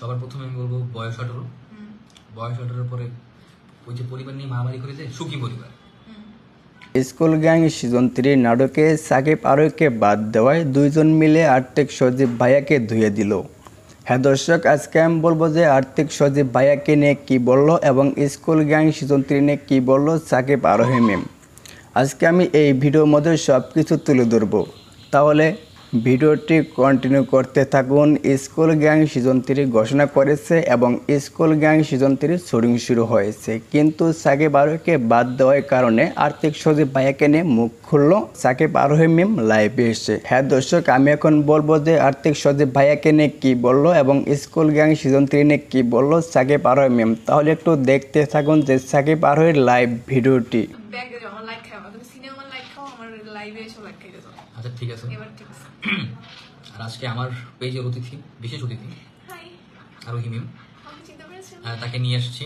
সবার প্রথমে আমি বলবো বয়স 18। বয়স 18 পরে ওই যে পরিবার নিয়ে মারামারি করে যে সুখী পরিবার। স্কুল গ্যাং সিজন 3 নাটকে সাকিব আরোহীকে বাদ দেওয়ায় দুইজন মিলে আর্থিক সজীব ভাইয়াকে ধুয়ে দিল। হ্যাঁ দর্শক, আজকে আমি বলবো যে আর্থিক সজীব ভাইয়াকে নিয়ে কী বললো এবং স্কুল গ্যাং সিজন 3 নিয়ে কী বললো সাকিব আরোহী ম্যাম। আজকে আমি এই ভিডিওর মধ্যে সব কিছু তুলে ধরবো, তাহলে ভিডিওটি কন্টিনিউ করতে থাকুন। স্কুল গ্যাং সিজন 3 ঘোষণা করেছে এবং স্কুল গ্যাং সিজন 3 শুটিং শুরু হয়েছে, কিন্তু সাকিব আরোহীকে বাদ দেওয়ার কারণে আর্থিক সজীব ভাইয়াকে নিয়ে মুখ খুললো সাকিব আরোহী ম্যাম লাইভে এসে। হ্যাঁ দর্শক, আমি এখন বলবো যে আর্থিক সজীব ভাইয়াকে নিয়ে কী বললো এবং স্কুল গ্যাং সিজন 3 নিয়ে কী বললো সাকিব আরোহী ম্যাম। তাহলে একটু দেখতে থাকুন যে সাকিব আরোহীর লাইভ ভিডিওটি। আচ্ছা ঠিক আছে। আর আজকে আমার পেজের অতিথি, বিশেষ অতিথি আরোহী ম্যাম, তাকে নিয়ে এসেছি।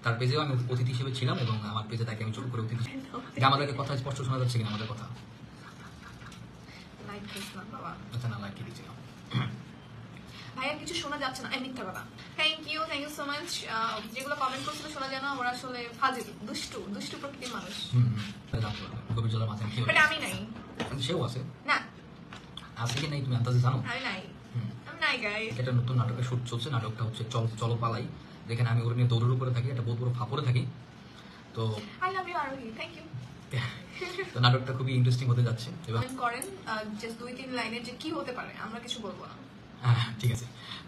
তার পেজেও আমি অতিথি হিসেবে ছিলাম এবং আমার পেজে তাকে আমি ছোট করে অতিথি। আমাদের কথা স্পষ্ট শোনা যাচ্ছে কিনা আমাদের কথা? আচ্ছা না, লাইক দিয়েছিলাম ভাইয়া, কিছু শোনা যাচ্ছে না, মিথ্যা কথা। Thank you so much. যেগুলো কমেন্ট করছিল শোনা যায় না, ওরা আসলে ফাজিল, দুষ্টু প্রকৃতির মানুষ। গভীর জলের মাথায় কি আমি নাই, সেও আছে না আছে কি নাই তুমি আন্দাজে জানো? আমি নাই, আমি নাই গাইস। এটা নতুন নাটকের শুট চলছে। নাটকটা হচ্ছে চলো পালাই, যেখানে আমি ওর নিয়ে দৌড়ের উপরে থাকি, একটা বহুত বড় ফাপড়ে থাকি। তো আই লাভ ইউ আরোহী, থ্যাংক ইউ। তো নাটকটা খুবই ইন্টারেস্টিং হতে যাচ্ছে এবং করেন জাস্ট 2-3 লাইনে যে কি হতে পারে, আমরা কিছু বলবো না। ঠিক আছে,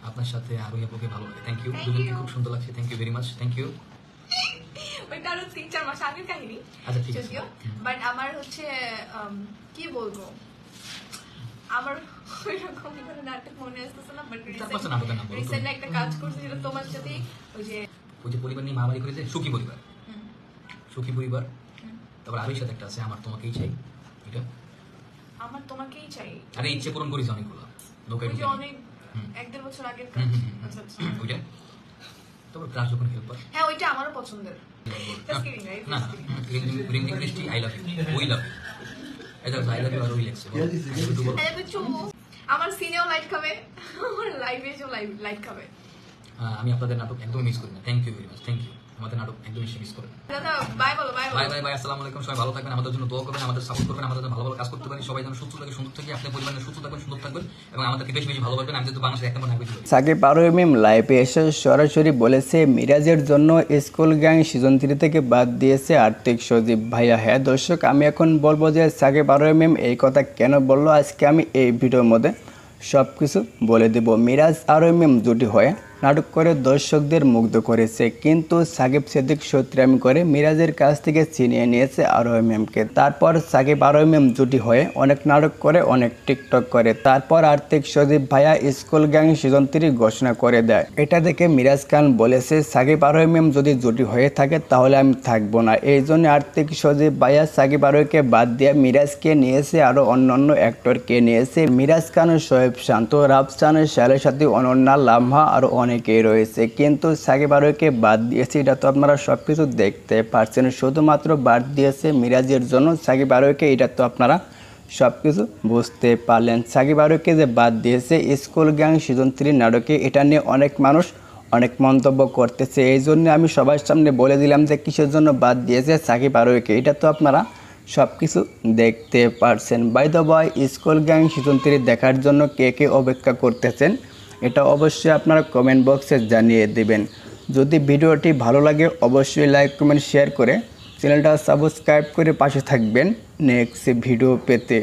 আপনার সাথে আরোহী আপুকে ভালো লাগে। থ্যাংক ইউ, দুজনকে খুব সুন্দর লাগছে। Thank you very much, thank you. ওইটা আরো 3-4 মাস আগের কাহিনী। আচ্ছা ঠিক আছে, বাট আমার হচ্ছে কি বলবো, আমার ওইরকম কোনো নাটক মনে আসতেছে না। বাট রিসেন্টলি একটা কাজ করছি যেটা তোমার সাথে, ওই যে পরিবার নিয়ে মারামারি করে যে সুখী পরিবার। সুখী পরিবার। তারপর আরোহীর সাথে একটা আছে আমার তোমাকেই চাই। এটা আমার তোমাকেই চাই। আরে ইচ্ছে পূরণ করেছি অনেকগুলো, অনেক 1-1.5 বছর আগের কাজ। আচ্ছা ওইটা। তারপর ক্লাস যখন হেল্পার, হ্যাঁ ওইটা আমারও পছন্দের। না ring Christy, I love you, we love you. এটা আই লাভ ইউ আর উই লেখছে। আমার সিনেও লাইট খাবে, আমার লাইভে এসেও লাইট খাবে। আমি আপনাদের নাটক একদম মিস করি না। Thank you very much, thank you. আমাদের নাটক একদম মিস করেন। দাদা বাই বলো, বাই বাই। আসসালামু আলাইকুম। সবাই ভালো থাকবেন, আমাদের জন্য দোয়া করবেন, আমাদের সাপোর্ট করবেন, আমাদের জন্য ভালো ভালো কাজ করতে পারি। সবাই যেন সুস্থ থাকে, সুন্দর থাকে, আপনার পরিবারের সুস্থ থাকবেন, সুন্দর থাকবেন এবং আমাদেরকে বেশি বেশি ভালোবাসবেন। আমি যেহেতু বাংলাদেশের 1 নম্বর নাগরিক। সাকিব আরোহী ম্যাম লাইভে এসে সরাসরি বলেছে মিরাজের জন্য স্কুল গ্যাং সিজন 3 থেকে বাদ দিয়েছে আর্থিক সজীব ভাইয়া। হ্যাঁ দর্শক, আমি এখন বলবো যে সাকিব আরোহী ম্যাম এই কথা কেন বললো, আজকে আমি এই ভিডিওর মধ্যে সব কিছু বলে দেব। মিরাজ আরোহী ম্যাম জুটি হয়ে নাটক করে দর্শকদের মুগ্ধ করেছে, কিন্তু সাকিব সিদ্দিক সূত্রামি করে মিরাজের কাছ থেকে ছিনিয়ে নিয়েছে আরোহী ম্যামকে। তারপর সাকিব আরোহী ম্যাম জুটি হয়ে অনেক নাটক করে, অনেক টিকটক করে। তারপর আর্থিক সজীব ভাইয়া স্কুল গ্যাং সিজন 3 ঘোষণা করে দেয়। এটা দেখে মিরাজ খান বলেছে সাকিব আরোহী ম্যাম যদি জুটি হয়ে থাকে তাহলে আমি থাকবো না। এই জন্য আর্থিক সজীব ভাইয়া সাকিব আরোহীকে বাদ দিয়ে মিরাজকে নিয়েছে, আরো অন্যান্য অ্যাক্টরকে নিয়েছে। মিরাজ খান, শোয়েব শান্ত, রাফসান, শালের সাথে অনন্যা, লামহা আরো অনেকেই রয়েছে, কিন্তু সাকিব আরোহীকে বাদ দিয়েছে। এটা তো আপনারা সবকিছু দেখতে পাচ্ছেন, শুধুমাত্র বাদ দিয়েছে মিরাজের জন্য সাকিব আরোহীকে। এটা তো আপনারা সবকিছু বুঝতে পারলেন। সাকিব আরোহীকে যে বাদ দিয়েছে স্কুল গ্যাং সিজন 3 নাটকে, এটা নিয়ে অনেক মানুষ অনেক মন্তব্য করতেছে। এই জন্য আমি সবার সামনে বলে দিলাম যে কিসের জন্য বাদ দিয়েছে সাকিব আরোহীকে। এটা তো আপনারা সব কিছু দেখতে পারছেন। By the way, school gang season 3 দেখার জন্য কে কে অপেক্ষা করতেছেন এটা অবশ্যই আপনারা কমেন্ট বক্সে জানিয়ে দেবেন। যদি ভিডিওটি ভালো লাগে অবশ্যই লাইক, কমেন্ট, শেয়ার করে চ্যানেলটা সাবস্ক্রাইব করে পাশে থাকবেন নেক্সট ভিডিও পেতে।